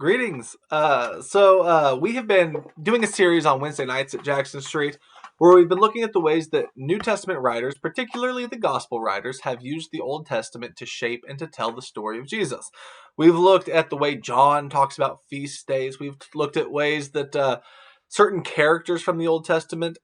Greetings. We have been doing a series on Wednesday nights at Jackson Street where we've been looking at the ways that New Testament writers, particularly the gospel writers, have used the Old Testament to shape and to tell the story of Jesus. We've looked at the way John talks about feast days. We've looked at ways that certain characters from the Old Testament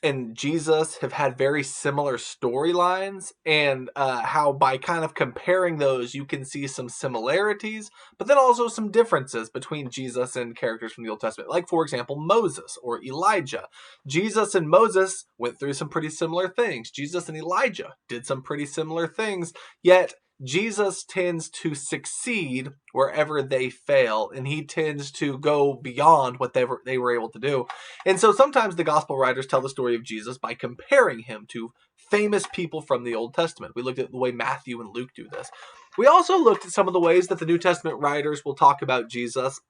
and Jesus have had very similar storylines, and how by kind of comparing those, you can see some similarities, but then also some differences between Jesus and characters from the Old Testament. Like, for example, Moses or Elijah. Jesus and Moses went through some pretty similar things. Jesus and Elijah did some pretty similar things, yet Jesus tends to succeed wherever they fail, and he tends to go beyond what they were able to do. And so sometimes the gospel writers tell the story of Jesus by comparing him to famous people from the Old Testament. We looked at the way Matthew and Luke do this. We also looked at some of the ways that the New Testament writers will talk about Jesus,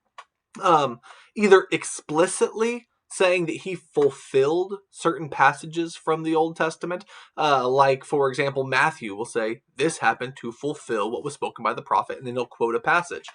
either explicitly saying that he fulfilled certain passages from the Old Testament. Like, for example, Matthew will say, this happened to fulfill what was spoken by the prophet, and then he'll quote a passage.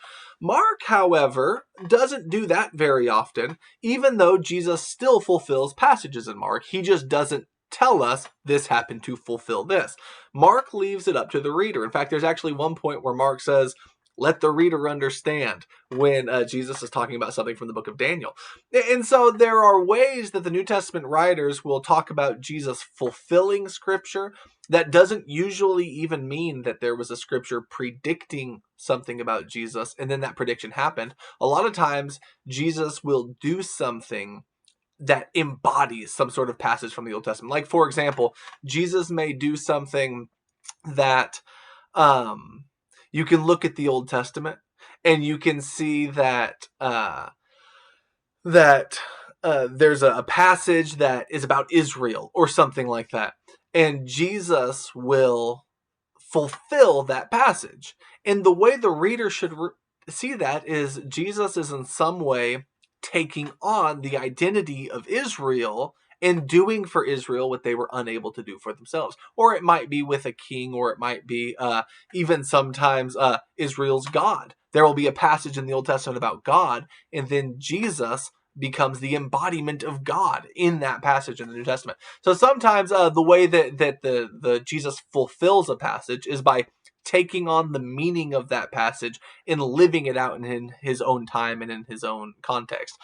Mark, however, doesn't do that very often, even though Jesus still fulfills passages in Mark. He just doesn't tell us this happened to fulfill this. Mark leaves it up to the reader. In fact, there's actually one point where Mark says, let the reader understand, when Jesus is talking about something from the book of Daniel. And so there are ways that the New Testament writers will talk about Jesus fulfilling scripture that doesn't usually even mean that there was a scripture predicting something about Jesus and then that prediction happened. A lot of times Jesus will do something that embodies some sort of passage from the Old Testament. Like, for example, Jesus may do something that you can look at the Old Testament and you can see that there's a passage that is about Israel or something like that, and Jesus will fulfill that passage. And the way the reader should see that is Jesus is in some way taking on the identity of Israel and doing for Israel what they were unable to do for themselves. Or it might be with a king, or it might be even sometimes Israel's God. There will be a passage in the Old Testament about God, and then Jesus becomes the embodiment of God in that passage in the New Testament. So sometimes the way that the Jesus fulfills a passage is by taking on the meaning of that passage and living it out in his own time and in his own context.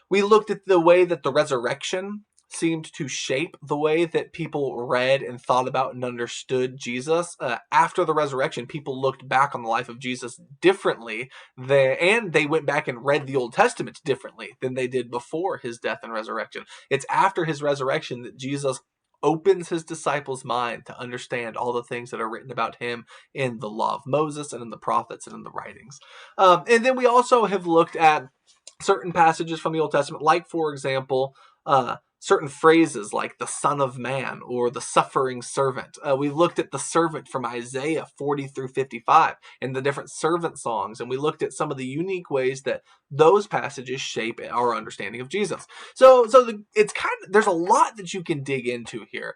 We looked at the way that the resurrection seemed to shape the way that people read and thought about and understood Jesus. After the resurrection, people looked back on the life of Jesus differently, and they went back and read the Old Testament differently than they did before his death and resurrection. It's after his resurrection that Jesus opens his disciples' mind to understand all the things that are written about him in the law of Moses and in the prophets and in the writings. And then we also have looked at certain passages from the Old Testament, like, for example, certain phrases like the Son of Man or the suffering servant. We looked at the servant from Isaiah 40 through 55 and the different servant songs, and we looked at some of the unique ways that those passages shape our understanding of Jesus. It's kind of, there's a lot that you can dig into here.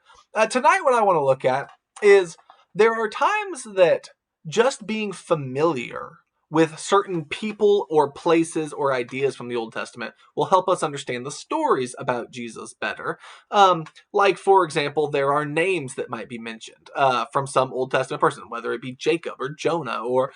Tonight, what I want to look at is there are times that just being familiar with certain people or places or ideas from the Old Testament will help us understand the stories about Jesus better. Like, for example, there are names that might be mentioned from some Old Testament person, whether it be Jacob or Jonah or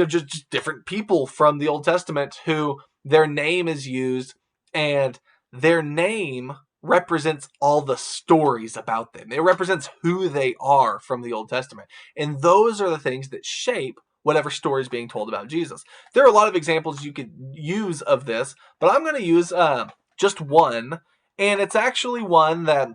just different people from the Old Testament who their name is used, and their name represents all the stories about them. It represents who they are from the Old Testament. And those are the things that shape whatever story is being told about Jesus. There are a lot of examples you could use of this, but I'm going to use just one, and it's actually one that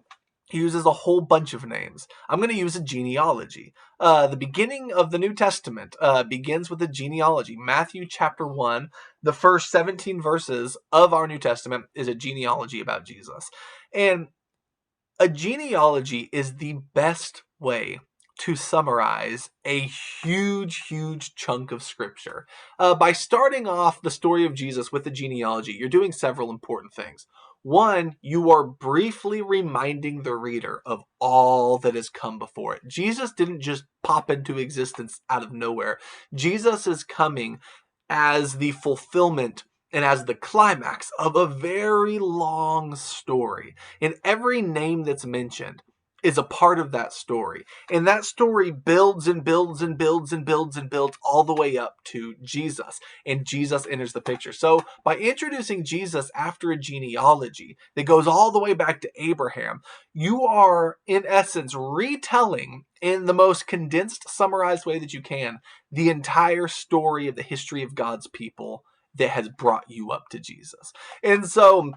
uses a whole bunch of names. I'm going to use a genealogy. The beginning of the New Testament begins with a genealogy. Matthew chapter 1, the first 17 verses of our New Testament is a genealogy about Jesus. And a genealogy is the best way to summarize a huge chunk of scripture. By starting off the story of Jesus with the genealogy, you're doing several important things. One, you are briefly reminding the reader of all that has come before it. Jesus didn't just pop into existence out of nowhere. Jesus is coming as the fulfillment and as the climax of a very long story. And every name that's mentioned is a part of that story. And that story builds and builds and builds and builds and builds all the way up to Jesus. And Jesus enters the picture. So by introducing Jesus after a genealogy that goes all the way back to Abraham, you are, in essence, retelling in the most condensed, summarized way that you can the entire story of the history of God's people that has brought you up to Jesus. And so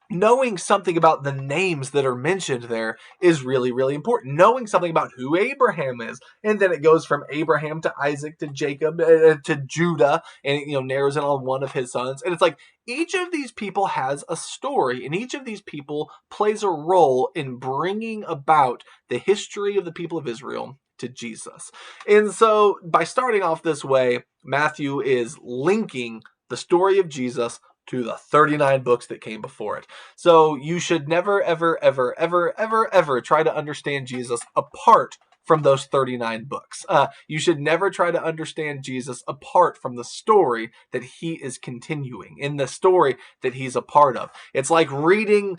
knowing something about the names that are mentioned there is really, really important. Knowing something about who Abraham is. And then it goes from Abraham to Isaac to Jacob to Judah, and it, narrows in on one of his sons. And it's like each of these people has a story, and each of these people plays a role in bringing about the history of the people of Israel to Jesus. And so by starting off this way, Matthew is linking the story of Jesus to the 39 books that came before it. So you should never, ever, ever, ever, ever, ever try to understand Jesus apart from those 39 books. You should never try to understand Jesus apart from the story that he is continuing, in the story that he's a part of. It's like reading,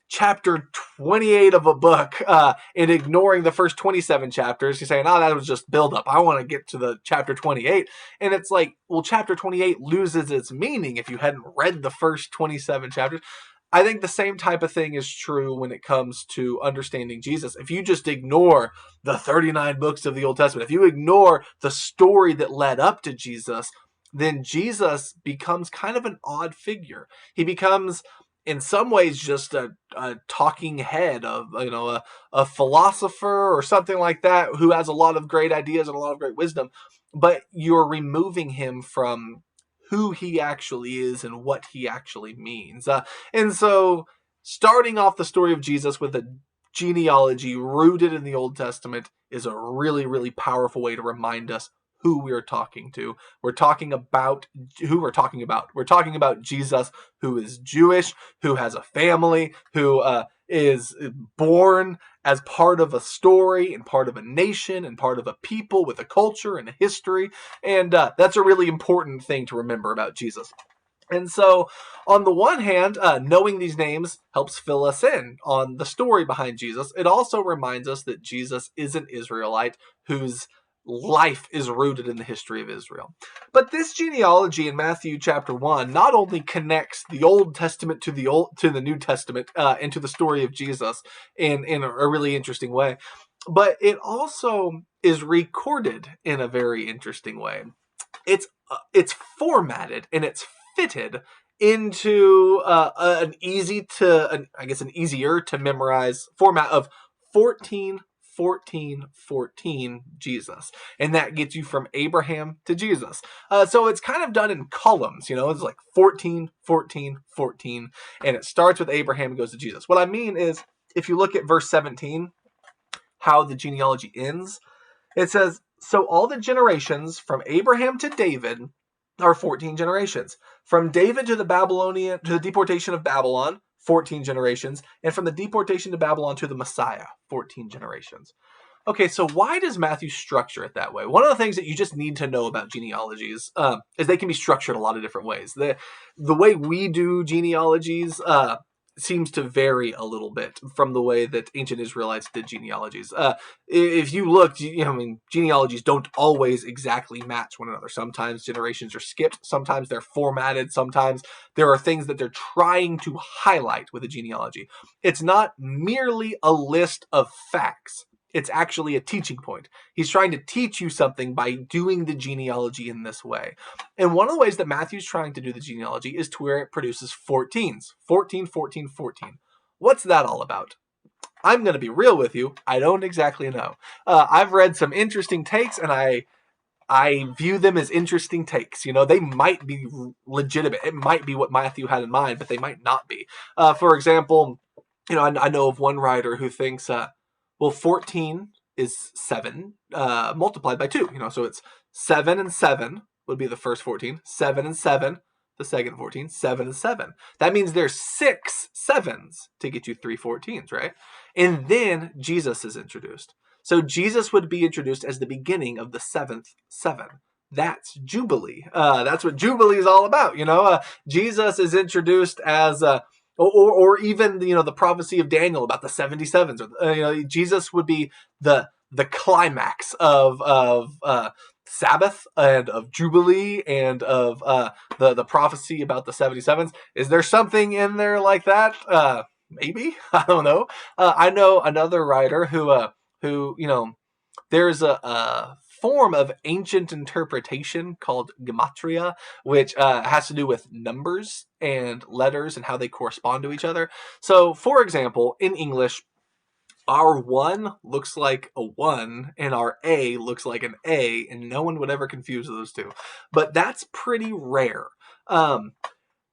chapter 28 of a book and ignoring the first 27 chapters. You're saying, that was just build up. I want to get to the chapter 28. And it's like, well, chapter 28 loses its meaning if you hadn't read the first 27 chapters. I think the same type of thing is true when it comes to understanding Jesus. If you just ignore the 39 books of the Old Testament, if you ignore the story that led up to Jesus, then Jesus becomes kind of an odd figure. He becomes, in some ways, just a talking head of, a philosopher or something like that who has a lot of great ideas and a lot of great wisdom, but you're removing him from who he actually is and what he actually means. And so starting off the story of Jesus with a genealogy rooted in the Old Testament is a really, really powerful way to remind us who we're talking to. We're talking about who we're talking about. We're talking about Jesus, who is Jewish, who has a family, who is born as part of a story and part of a nation and part of a people with a culture and a history. And that's a really important thing to remember about Jesus. And so, on the one hand, knowing these names helps fill us in on the story behind Jesus. It also reminds us that Jesus is an Israelite whose life is rooted in the history of Israel. But this genealogy in Matthew chapter 1 not only connects the Old Testament to the New Testament and to the story of Jesus in a really interesting way, but it also is recorded in a very interesting way. It's formatted and it's fitted into an easier to memorize format of 14, 14, 14 Jesus. And that gets you from Abraham to Jesus. So it's kind of done in columns, it's like 14, 14, 14. And it starts with Abraham and goes to Jesus. What I mean is, if you look at verse 17, how the genealogy ends, it says, so all the generations from Abraham to David are 14 generations. From David to the deportation of Babylon, 14 generations. And from the deportation to Babylon to the Messiah, 14 generations. Okay, so why does Matthew structure it that way? One of the things that you just need to know about genealogies is they can be structured a lot of different ways. The way we do genealogies seems to vary a little bit from the way that ancient Israelites did genealogies. If you look, genealogies don't always exactly match one another. Sometimes generations are skipped. Sometimes they're formatted. Sometimes there are things that they're trying to highlight with a genealogy. It's not merely a list of facts. It's actually a teaching point. He's trying to teach you something by doing the genealogy in this way. And one of the ways that Matthew's trying to do the genealogy is to where it produces 14s. 14, 14, 14. What's that all about? I'm going to be real with you. I don't exactly know. I've read some interesting takes, and I view them as interesting takes. They might be legitimate. It might be what Matthew had in mind, but they might not be. For example, I know of one writer who thinks, 14 is 7 multiplied by 2. So it's 7 and 7 would be the first 14. 7 and 7, the second 14. 7 and 7. That means there's 6 sevens to get you 3 14s, right? And then Jesus is introduced. So Jesus would be introduced as the beginning of the 7th 7. That's Jubilee. That's what Jubilee is all about. Jesus is introduced as or even the prophecy of Daniel about the 77s. Jesus would be the climax of Sabbath and of Jubilee and of the prophecy about the 77s. Is there something in there like that? Maybe. I don't know. I know another writer who there's a form of ancient interpretation called gematria, which has to do with numbers and letters and how they correspond to each other. So, for example, in English, our 1 looks like a 1 and our A looks like an A, and no one would ever confuse those two. But that's pretty rare.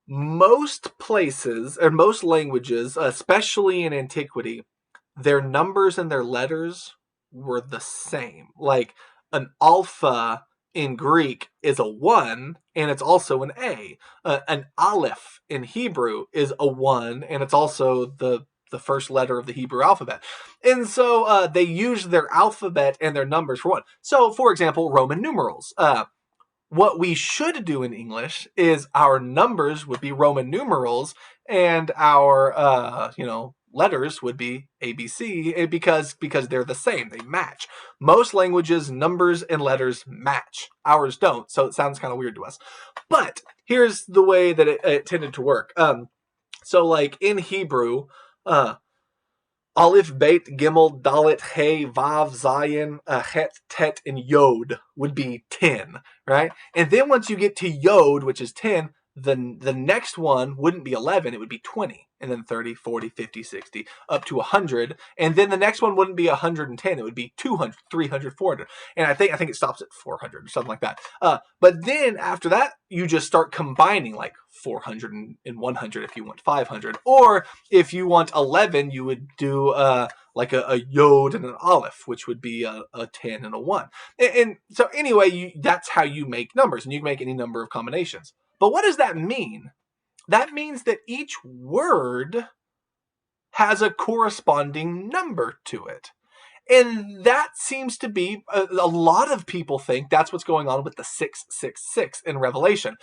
Most places, or most languages, especially in antiquity, their numbers and their letters were the same. Like an alpha in Greek is a 1 and it's also an A. An aleph in Hebrew is a 1 and it's also the first letter of the Hebrew alphabet. And so they use their alphabet and their numbers for 1. So, for example, Roman numerals. What we should do in English is our numbers would be Roman numerals and our letters would be ABC because they're the same. They match. Most languages, numbers and letters match. Ours don't, so it sounds kind of weird to us. But here's the way that it tended to work. So like in Hebrew, Aleph, Beit, Gimel, Dalet, Hey, Vav, Zayin, Het, Tet, and Yod would be 10, right? And then once you get to Yod, which is 10, the next one wouldn't be 11, it would be 20, and then 30, 40, 50, 60, up to 100, and then the next one wouldn't be 110, it would be 200, 300, 400, and I think it stops at 400 or something like that. But then after that, you just start combining like 400 and 100 if you want 500, or if you want 11, you would do like a Yod and an Aleph, which would be a 10 and a 1. And so anyway, that's how you make numbers, and you can make any number of combinations. But what does that mean? That means that each word has a corresponding number to it. And that seems to be, a lot of people think that's what's going on with the 666 in Revelation.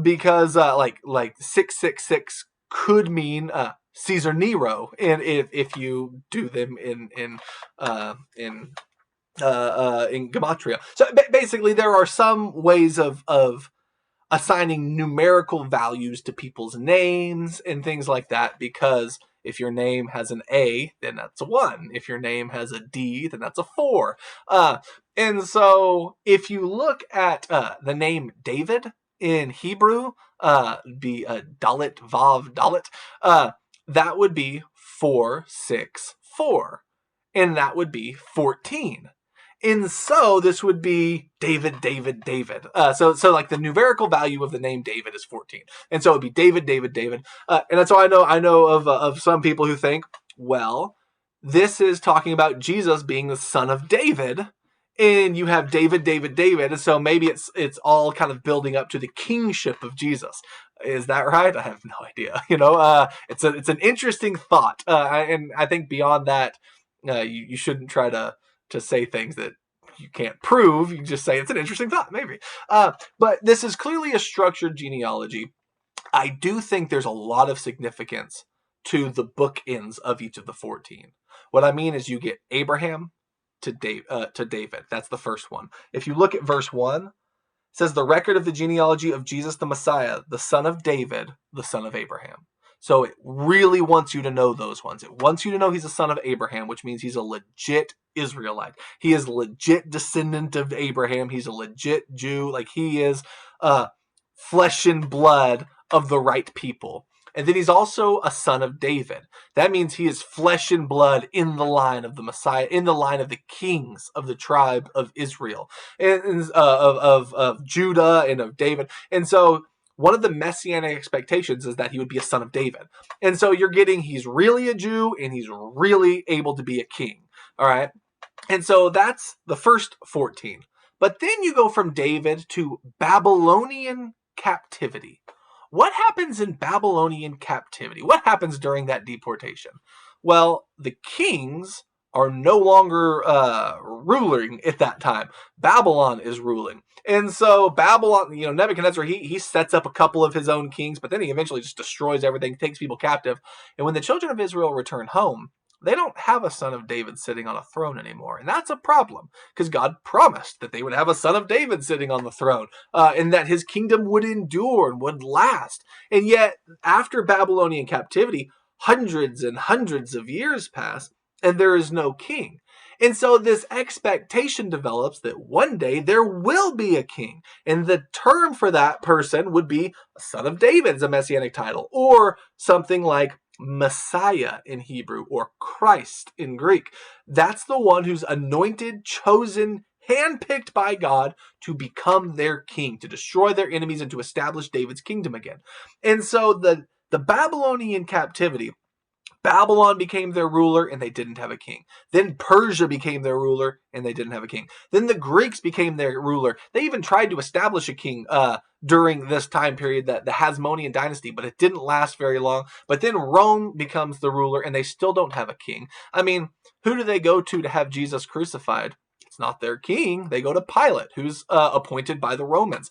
Because like 666 could mean Caesar Nero, and if you do them in gematria. So basically, there are some ways of assigning numerical values to people's names and things like that, because if your name has an A, then that's a 1. If your name has a D, then that's a 4. And so if you look at the name David in Hebrew, be Dalet, Vav, Dalet, that would be 464. And that would be 14. And so this would be David, David, David. So like the numerical value of the name David is 14. And so it would be David, David, David. And that's why I know of some people who think, well, this is talking about Jesus being the son of David. And you have David, David, David. And so maybe it's all kind of building up to the kingship of Jesus. Is that right? I have no idea. It's an interesting thought. And I think beyond that, you shouldn't try to say things that you can't prove. You just say it's an interesting thought, maybe. But this is clearly a structured genealogy. I do think there's a lot of significance to the bookends of each of the 14. What I mean is you get Abraham to David. That's the first one. If you look at verse 1, it says the record of the genealogy of Jesus the Messiah, the son of David, the son of Abraham. So it really wants you to know those ones. It wants you to know he's a son of Abraham, which means he's a legit Israelite. He is a legit descendant of Abraham. He's a legit Jew. Like he is flesh and blood of the right people. And then he's also a son of David. That means he is flesh and blood in the line of the Messiah, in the line of the kings of the tribe of Israel, and of Judah and of David. And so one of the messianic expectations is that he would be a son of David. And so you're getting, he's really a Jew and he's really able to be a king. All right. And so that's the first 14. But then you go from David to Babylonian captivity. What happens in Babylonian captivity? What happens during that deportation? Well, the kings are no longer ruling at that time. Babylon is ruling. And so Babylon, Nebuchadnezzar, he sets up a couple of his own kings, but then he eventually just destroys everything, takes people captive. And when the children of Israel return home, they don't have a son of David sitting on a throne anymore. And that's a problem, because God promised that they would have a son of David sitting on the throne, and that his kingdom would endure and would last. And yet, after Babylonian captivity, hundreds and hundreds of years pass, and there is no king. And so this expectation develops that one day there will be a king. And the term for that person would be a son of David as a messianic title, or something like Messiah in Hebrew, or Christ in Greek. That's the one who's anointed, chosen, handpicked by God to become their king, to destroy their enemies and to establish David's kingdom again. And so the Babylonian captivity, Babylon became their ruler and they didn't have a king. Then Persia became their ruler and they didn't have a king. Then the Greeks became their ruler. They even tried to establish a king during this time period, the Hasmonean dynasty, but it didn't last very long. But then Rome becomes the ruler and they still don't have a king. I mean, who do they go to have Jesus crucified? It's not their king. They go to Pilate, who's appointed by the Romans.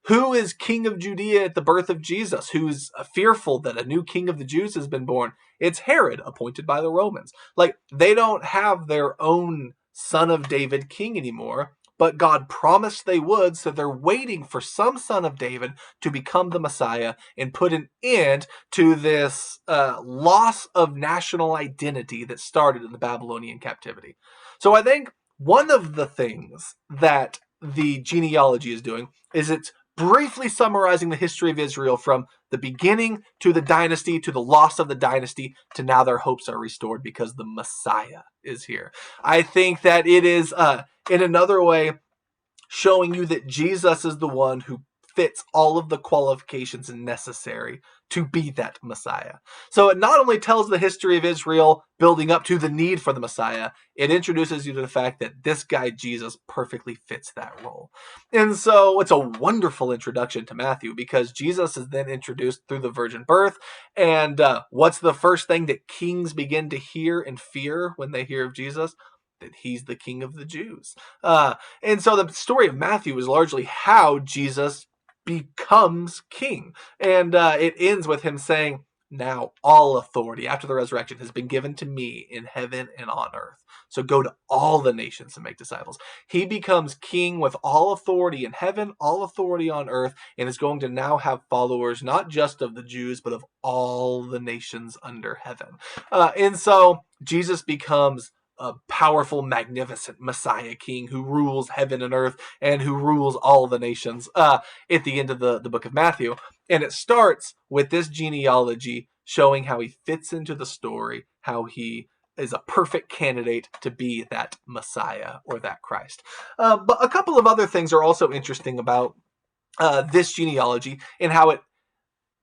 Who is king of Judea at the birth of Jesus, who's fearful that a new king of the Jews has been born? It's Herod, appointed by the Romans. Like, they don't have their own son of David king anymore, but God promised they would, so they're waiting for some son of David to become the Messiah and put an end to this loss of national identity that started in the Babylonian captivity. So I think one of the things that the genealogy is doing is it's briefly summarizing the history of Israel from the beginning to the dynasty, to the loss of the dynasty, to now their hopes are restored because the Messiah is here. I think that it is, in another way, showing you that Jesus is the one who fits all of the qualifications necessary to be that Messiah. So it not only tells the history of Israel building up to the need for the Messiah, it introduces you to the fact that this guy Jesus perfectly fits that role. And so it's a wonderful introduction to Matthew, because Jesus is then introduced through the virgin birth. And what's the first thing that kings begin to hear and fear when they hear of Jesus? That he's the king of the Jews. And so the story of Matthew is largely how Jesus becomes king. And it ends with him saying, now all authority after the resurrection has been given to me in heaven and on earth. So go to all the nations and make disciples. He becomes king with all authority in heaven, all authority on earth, and is going to now have followers, not just of the Jews, but of all the nations under heaven. And so Jesus becomes a powerful, magnificent Messiah king who rules heaven and earth and who rules all the nations at the end of the book of Matthew. And it starts with this genealogy showing how he fits into the story, how he is a perfect candidate to be that Messiah or that Christ. But a couple of other things are also interesting about this genealogy, and how it,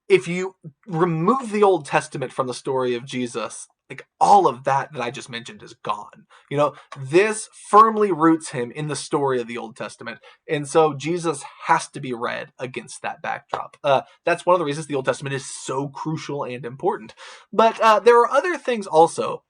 if you remove the Old Testament from the story of Jesus, like, all of that I just mentioned is gone. This firmly roots him in the story of the Old Testament. And so Jesus has to be read against that backdrop. That's one of the reasons the Old Testament is so crucial and important. But there are other things also,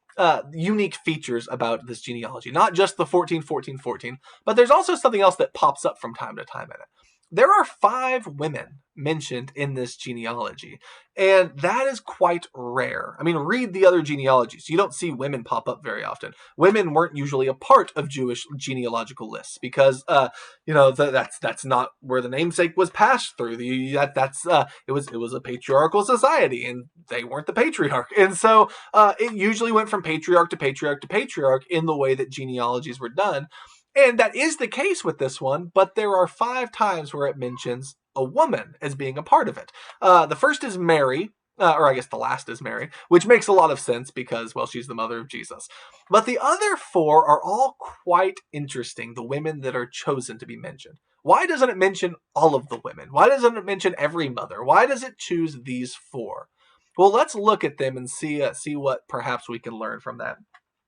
unique features about this genealogy. Not just the 14, 14, 14, but there's also something else that pops up from time to time in it. There are 5 women mentioned in this genealogy, and that is quite rare. I mean, read the other genealogies. You don't see women pop up very often. Women weren't usually a part of Jewish genealogical lists because, that's not where the namesake was passed through. It was a patriarchal society, and they weren't the patriarch. And so it usually went from patriarch to patriarch to patriarch in the way that genealogies were done. And that is the case with this one, but there are 5 times where it mentions a woman as being a part of it. The first is Mary, or I guess the last is Mary, which makes a lot of sense because, well, she's the mother of Jesus. But the other 4 are all quite interesting, the women that are chosen to be mentioned. Why doesn't it mention all of the women? Why doesn't it mention every mother? Why does it choose these 4? Well, let's look at them and see what perhaps we can learn from that.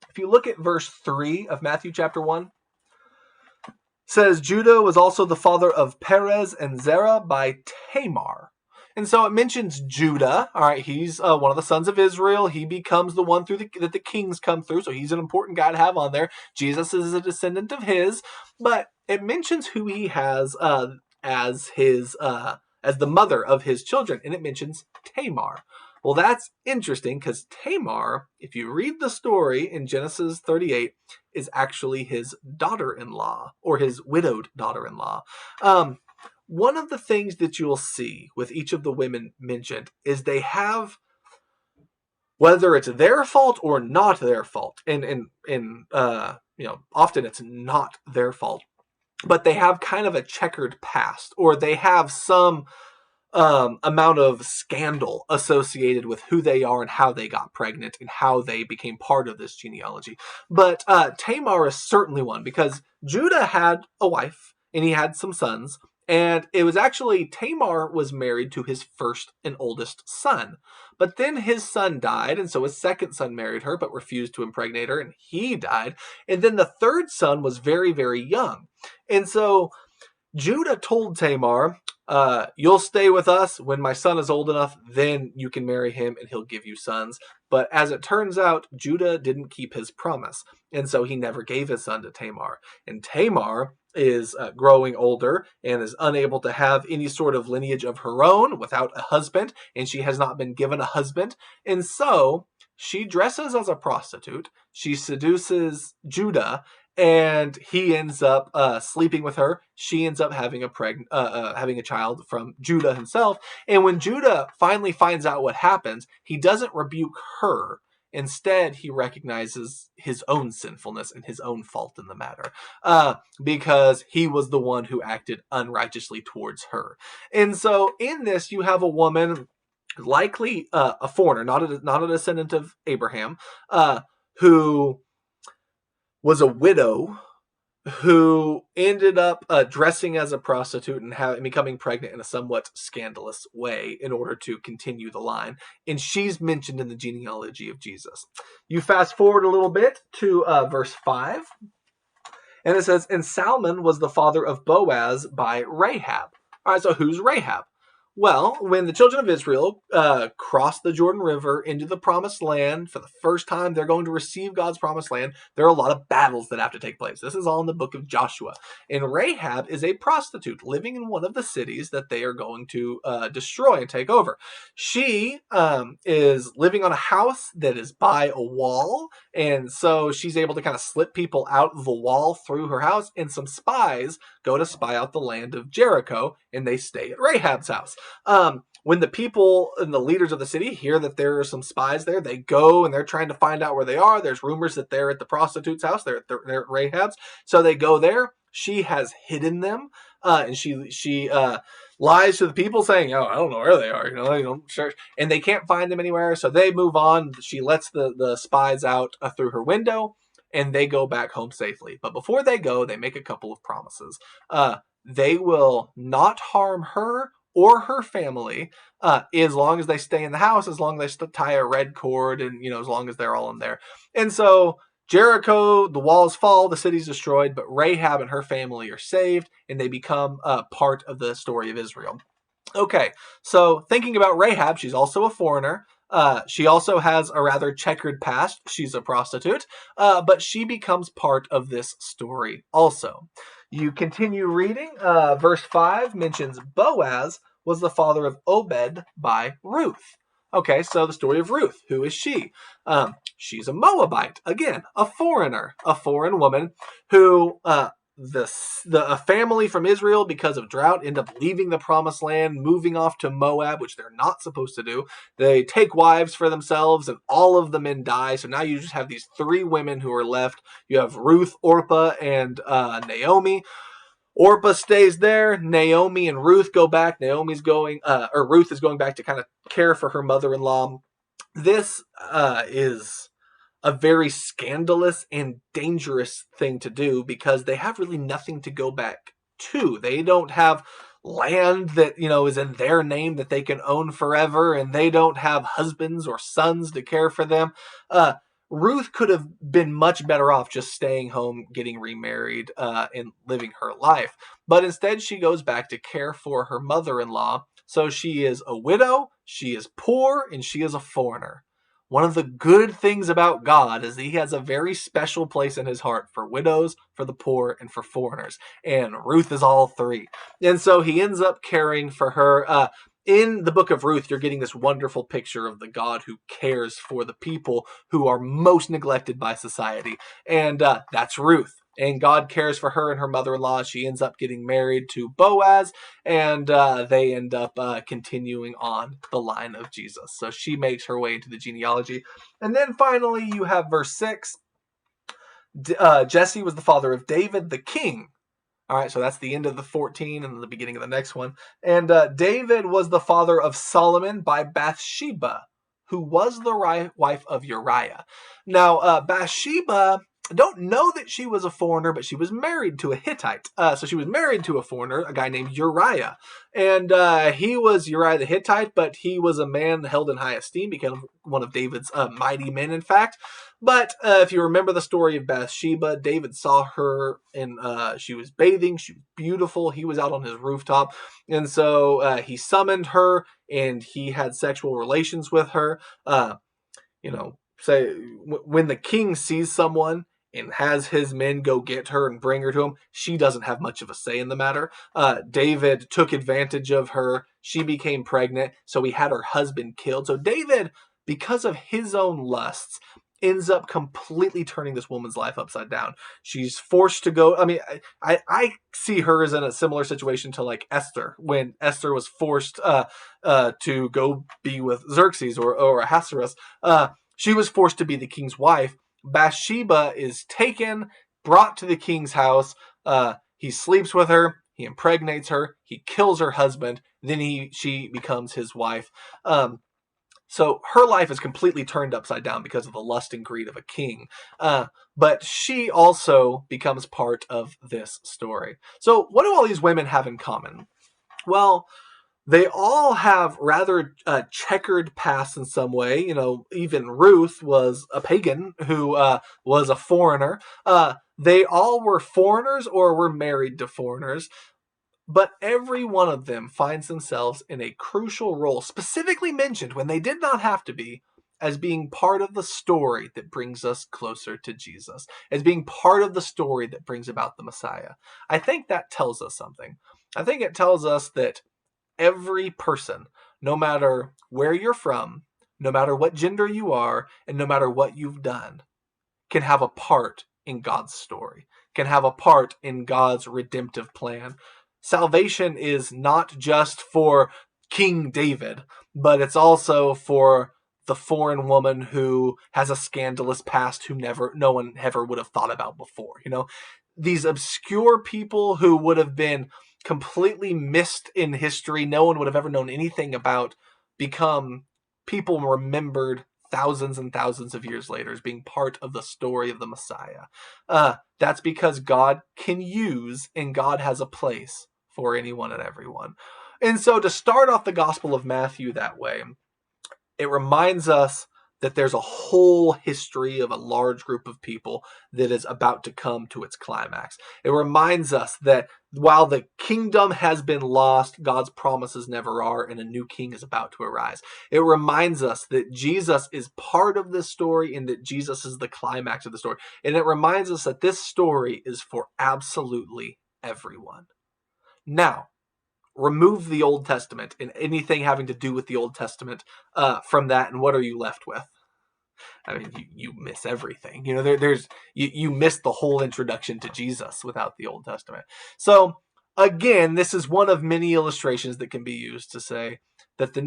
If you look at verse 3 of Matthew chapter 1, says Judah was also the father of Perez and Zerah by Tamar. And so it mentions Judah. All right, he's one of the sons of Israel. He becomes the one that the kings come through. So he's an important guy to have on there. Jesus is a descendant of his, but it mentions who he has as his as the mother of his children, and it mentions Tamar. Well, that's interesting because Tamar, if you read the story in Genesis 38, is actually his daughter-in-law or his widowed daughter-in-law. One of the things that you'll see with each of the women mentioned is they have, whether it's their fault or not their fault, and often it's not their fault, but they have kind of a checkered past, or they have some amount of scandal associated with who they are and how they got pregnant and how they became part of this genealogy. But Tamar is certainly one, because Judah had a wife and he had some sons, and it was actually Tamar was married to his first and oldest son. But then his son died, and so his second son married her but refused to impregnate her, and he died. And then the third son was very, very young. And so Judah told Tamar, you'll stay with us. When my son is old enough, then you can marry him and he'll give you sons. But as it turns out, Judah didn't keep his promise. And so he never gave his son to Tamar. And Tamar is growing older and is unable to have any sort of lineage of her own without a husband. And she has not been given a husband. And so she dresses as a prostitute. She seduces Judah, and he ends up sleeping with her. She ends up having a child from Judah himself. And when Judah finally finds out what happens, he doesn't rebuke her. Instead, he recognizes his own sinfulness and his own fault in the matter, because he was the one who acted unrighteously towards her. And so in this, you have a woman, likely a foreigner, not a descendant of Abraham, who was a widow, who ended up dressing as a prostitute and becoming pregnant in a somewhat scandalous way in order to continue the line. And she's mentioned in the genealogy of Jesus. You fast forward a little bit to verse 5. And it says, and Salmon was the father of Boaz by Rahab. All right, so who's Rahab? Well, when the children of Israel crossed the Jordan River into the promised land for the first time, they're going to receive God's promised land. There are a lot of battles that have to take place. This is all in the book of Joshua. And Rahab is a prostitute living in one of the cities that they are going to destroy and take over. She is living on a house that is by a wall. And so she's able to kind of slip people out of the wall through her house. And some spies go to spy out the land of Jericho, and they stay at Rahab's house. When the people and the leaders of the city hear that there are some spies there, they go and they're trying to find out where they are. There's rumors that they're at the prostitute's house. They're at Rahab's. So they go there. She has hidden them, and she lies to the people, saying, "Oh, I don't know where they are. Sure." And they can't find them anywhere. So they move on. She lets the spies out through her window, and they go back home safely. But before they go, they make a couple of promises. They will not harm her or her family, as long as they stay in the house, as long as they tie a red cord, and as long as they're all in there. And so Jericho, the walls fall, the city's destroyed, but Rahab and her family are saved, and they become part of the story of Israel. Okay, so thinking about Rahab, she's also a foreigner. She also has a rather checkered past. She's a prostitute, but she becomes part of this story also. You continue reading. Verse 5 mentions Boaz was the father of Obed by Ruth. Okay, so the story of Ruth. Who is she? She's a Moabite. Again, a foreigner, a foreign woman who a family from Israel, because of drought, end up leaving the promised land, moving off to Moab, which they're not supposed to do. They take wives for themselves, and all of the men die. So now you just have these three women who are left. You have Ruth, Orpah, and Naomi. Orpah stays there. Naomi and Ruth go back. Ruth is going back to kind of care for her mother-in-law. This is a very scandalous and dangerous thing to do, because they have really nothing to go back to. They don't have land that is in their name that they can own forever, and they don't have husbands or sons to care for them. Ruth could have been much better off just staying home, getting remarried, and living her life. But instead, she goes back to care for her mother-in-law. So she is a widow, she is poor, and she is a foreigner. One of the good things about God is that he has a very special place in his heart for widows, for the poor, and for foreigners. And Ruth is all three. And so he ends up caring for her. In the book of Ruth, you're getting this wonderful picture of the God who cares for the people who are most neglected by society. And that's Ruth. And God cares for her and her mother-in-law. She ends up getting married to Boaz, and they end up continuing on the line of Jesus. So she makes her way into the genealogy. And then finally, you have verse 6. Jesse was the father of David, the king. All right, so that's the end of the 14 and the beginning of the next one. And David was the father of Solomon by Bathsheba, who was the wife of Uriah. Now, Bathsheba, I don't know that she was a foreigner, but she was married to a Hittite. So she was married to a foreigner, a guy named Uriah. And he was Uriah the Hittite, but he was a man held in high esteem, became one of David's mighty men, in fact. But if you remember the story of Bathsheba, David saw her and she was bathing. She was beautiful. He was out on his rooftop. And so he summoned her and he had sexual relations with her. Say when the king sees someone and has his men go get her and bring her to him, she doesn't have much of a say in the matter. David took advantage of her. She became pregnant, so he had her husband killed. So David, because of his own lusts, ends up completely turning this woman's life upside down. She's forced to go. I mean, I see her as in a similar situation to like Esther, when Esther was forced to go be with Xerxes or Ahasuerus. She was forced to be the king's wife. Bathsheba is taken, brought to the king's house. He sleeps with her. He impregnates her. He kills her husband. Then she becomes his wife. So her life is completely turned upside down because of the lust and greed of a king. But she also becomes part of this story. So what do all these women have in common? Well, they all have rather checkered pasts in some way. Even Ruth was a pagan who was a foreigner. They all were foreigners or were married to foreigners. But every one of them finds themselves in a crucial role, specifically mentioned when they did not have to be, as being part of the story that brings us closer to Jesus, as being part of the story that brings about the Messiah. I think that tells us something. I think it tells us that every person, no matter where you're from, no matter what gender you are, and no matter what you've done, can have a part in God's story, can have a part in God's redemptive plan. Salvation is not just for King David, but it's also for the foreign woman who has a scandalous past who no one ever would have thought about before. These obscure people who would have been completely missed in history, no one would have ever known anything about, become people remembered thousands and thousands of years later as being part of the story of the Messiah. That's because God can use and God has a place for anyone and everyone. And so to start off the Gospel of Matthew that way, it reminds us that there's a whole history of a large group of people that is about to come to its climax. It reminds us that while the kingdom has been lost, God's promises never are, and a new king is about to arise. It reminds us that Jesus is part of this story and that Jesus is the climax of the story. And it reminds us that this story is for absolutely everyone. Now, remove the Old Testament and anything having to do with the Old Testament from that, and what are you left with? I mean, you miss everything. You miss the whole introduction to Jesus without the Old Testament. So again, this is one of many illustrations that can be used to say that the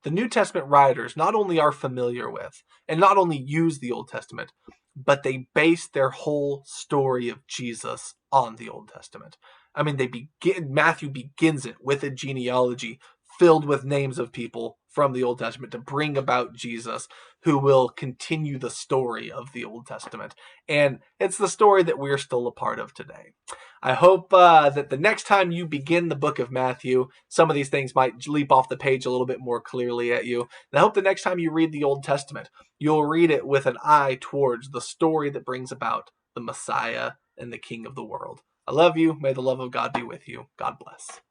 New Testament writers not only are familiar with and not only use the Old Testament, but they base their whole story of Jesus on the Old Testament. I mean, Matthew begins it with a genealogy filled with names of people from the Old Testament to bring about Jesus, who will continue the story of the Old Testament. And it's the story that we're still a part of today. I hope that the next time you begin the book of Matthew, some of these things might leap off the page a little bit more clearly at you. And I hope the next time you read the Old Testament, you'll read it with an eye towards the story that brings about the Messiah and the King of the world. I love you. May the love of God be with you. God bless.